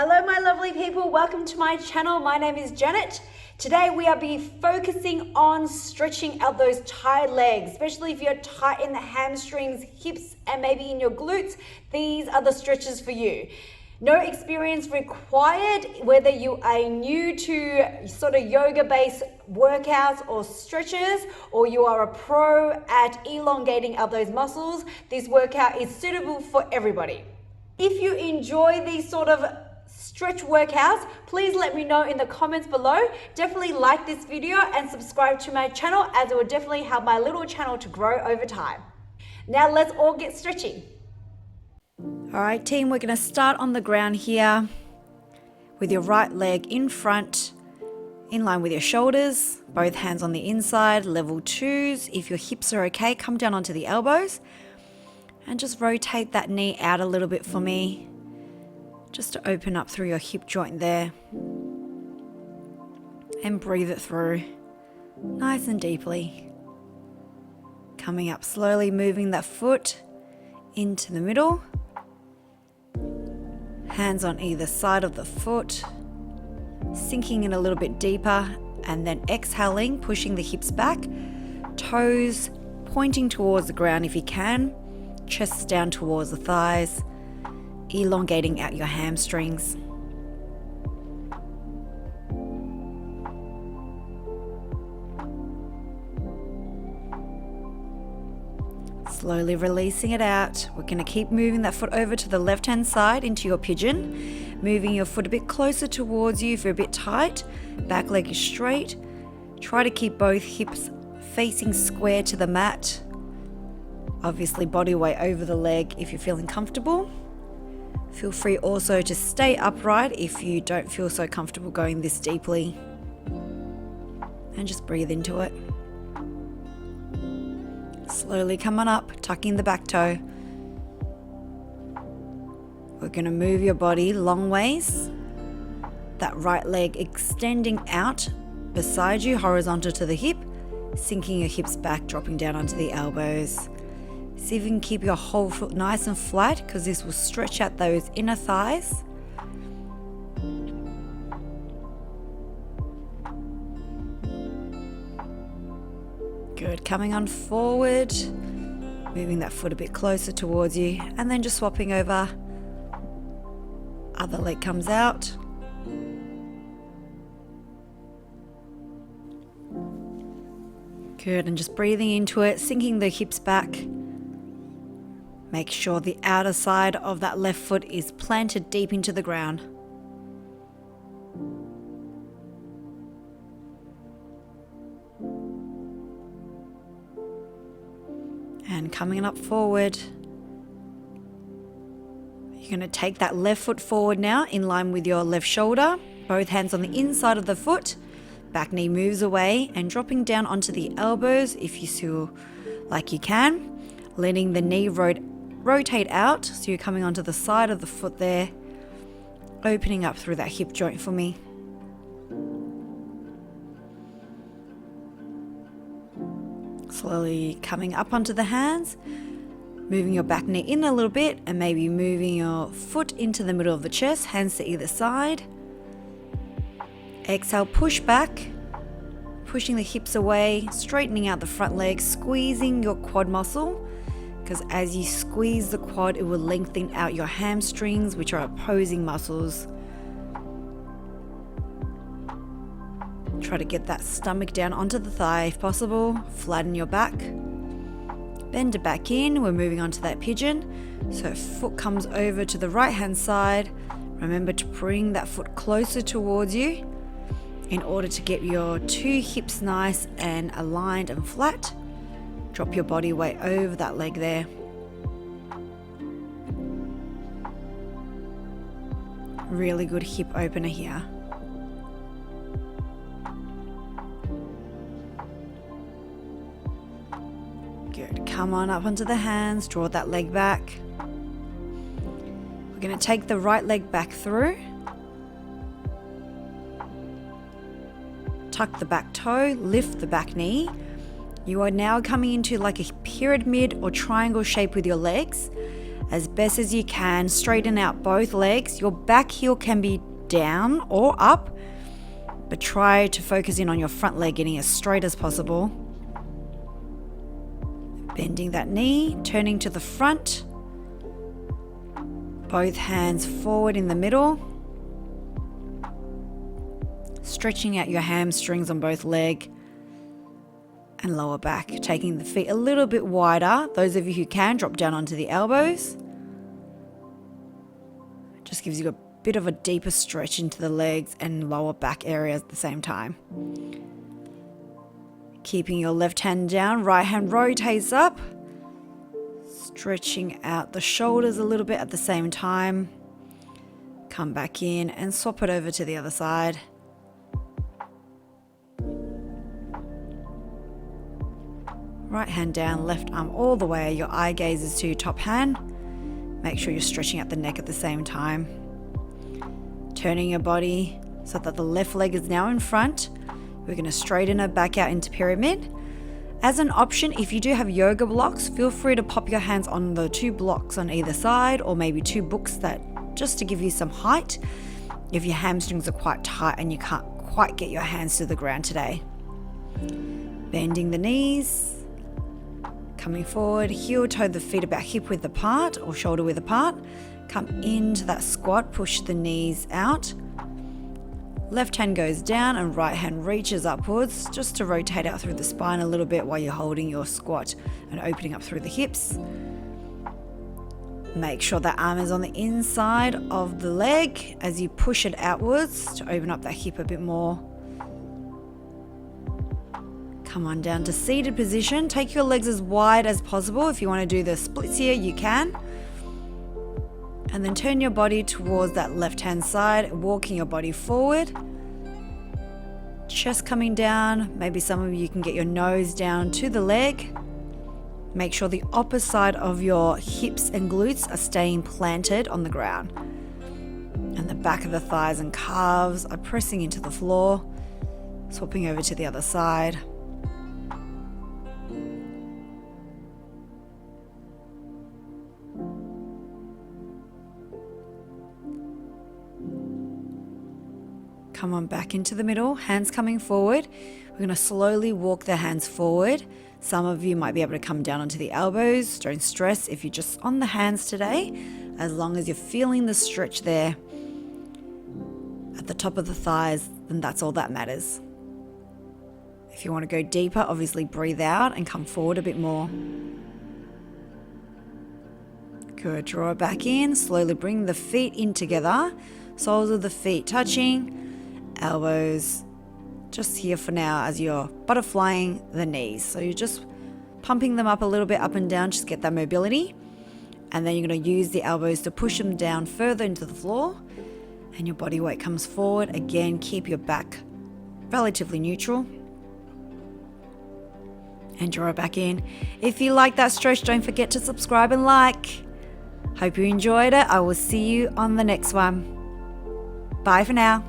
Hello my lovely people, welcome to my channel. My name is Janet. Today we are focusing on stretching out those tired legs, especially if you're tight in the hamstrings, hips, and maybe in your glutes. These are the stretches for you. No experience required, whether you are new to sort of yoga-based workouts or stretches, or you are a pro at elongating out those muscles. This workout is suitable for everybody. If you enjoy these sort of stretch workouts, please let me know in the comments below. Definitely like this video and subscribe to my channel, as it will definitely help my little channel to grow over time. Now let's all get stretching. All right team, we're going to start on the ground here with your right leg in front, in line with your shoulders, both hands on the inside, level 2s. If your hips are okay, come down onto the elbows and just rotate that knee out a little bit for me, just to open up through your hip joint there, and breathe it through nice and deeply. Coming up slowly, moving that foot into the middle, hands on either side of the foot, sinking in a little bit deeper, and then exhaling, pushing the hips back, toes pointing towards the ground if you can, chest down towards the thighs, elongating out your hamstrings. Slowly releasing it out. We're going to keep moving that foot over to the left hand side into your pigeon, moving your foot a bit closer towards you if you're a bit tight. Back leg is straight. Try to keep both hips facing square to the mat. Obviously body weight over the leg if you're feeling comfortable. Feel free also to stay upright if you don't feel so comfortable going this deeply. And just breathe into it. Slowly come on up, tucking the back toe. We're going to move your body long ways. That right leg extending out beside you, horizontal to the hip, sinking your hips back, dropping down onto the elbows. See if you can keep your whole foot nice and flat, because this will stretch out those inner thighs. Good, coming on forward, moving that foot a bit closer towards you, and then just swapping over. Other leg comes out. Good, and just breathing into it, sinking the hips back. Make sure the outer side of that left foot is planted deep into the ground. And coming up forward, you're going to take that left foot forward now, in line with your left shoulder, both hands on the inside of the foot, back knee moves away, and dropping down onto the elbows if you feel like you can, letting the knee rotate out, so you're coming onto the side of the foot there, opening up through that hip joint for me. Slowly coming up onto the hands, moving your back knee in a little bit, and maybe moving your foot into the middle of the chest, hands to either side. Exhale, push back, pushing the hips away, straightening out the front leg, squeezing your quad muscle, because as you squeeze the quad, it will lengthen out your hamstrings, which are opposing muscles. Try to get that stomach down onto the thigh if possible. Flatten your back. Bend it back in. We're moving on to that pigeon. So foot comes over to the right hand side. Remember to bring that foot closer towards you in order to get your two hips nice and aligned and flat. Drop your body weight over that leg there. Really good hip opener here. Good. Come on up onto the hands, draw that leg back. We're going to take the right leg back through. Tuck the back toe, lift the back knee. You are now coming into like a pyramid or triangle shape with your legs, as best as you can. Straighten out both legs. Your back heel can be down or up, but try to focus in on your front leg getting as straight as possible. Bending that knee, turning to the front. Both hands forward in the middle. Stretching out your hamstrings on both leg and lower back. Taking the feet a little bit wider. Those of you who can, drop down onto the elbows. It just gives you a bit of a deeper stretch into the legs and lower back areas at the same time. Keeping your left hand down, right hand rotates up. Stretching out the shoulders a little bit at the same time. Come back in and swap it over to the other side. Right hand down, left arm all the way. Your eye gaze is to your top hand. Make sure you're stretching out the neck at the same time. Turning your body so that the left leg is now in front. We're going to straighten it back out into pyramid. As an option, if you do have yoga blocks, feel free to pop your hands on the 2 blocks on either side, or maybe 2 books that just to give you some height if your hamstrings are quite tight and you can't quite get your hands to the ground today. Bending the knees, coming forward, heel toe the feet about hip width apart or shoulder width apart. Come into that squat, push the knees out. Left hand goes down and right hand reaches upwards just to rotate out through the spine a little bit while you're holding your squat and opening up through the hips. Make sure that arm is on the inside of the leg as you push it outwards to open up that hip a bit more. Come on down to seated position. Take your legs as wide as possible. If you want to do the splits here, you can. And then turn your body towards that left hand side, walking your body forward. Chest coming down. Maybe some of you can get your nose down to the leg. Make sure the opposite side of your hips and glutes are staying planted on the ground. And the back of the thighs and calves are pressing into the floor. Swapping over to the other side. Come on back into the middle, hands coming forward. We're going to slowly walk the hands forward. Some of you might be able to come down onto the elbows. Don't stress if you're just on the hands today, as long as you're feeling the stretch there at the top of the thighs, then that's all that matters. If you want to go deeper, obviously breathe out and come forward a bit more. Good, draw it back in, slowly bring the feet in together. Soles of the feet touching. Elbows just here for now as you're butterflying the knees. So you're just pumping them up a little bit up and down, just get that mobility. And then you're going to use the elbows to push them down further into the floor. And your body weight comes forward. Again, keep your back relatively neutral. And draw it back in. If you like that stretch, don't forget to subscribe and like. Hope you enjoyed it. I will see you on the next one. Bye for now.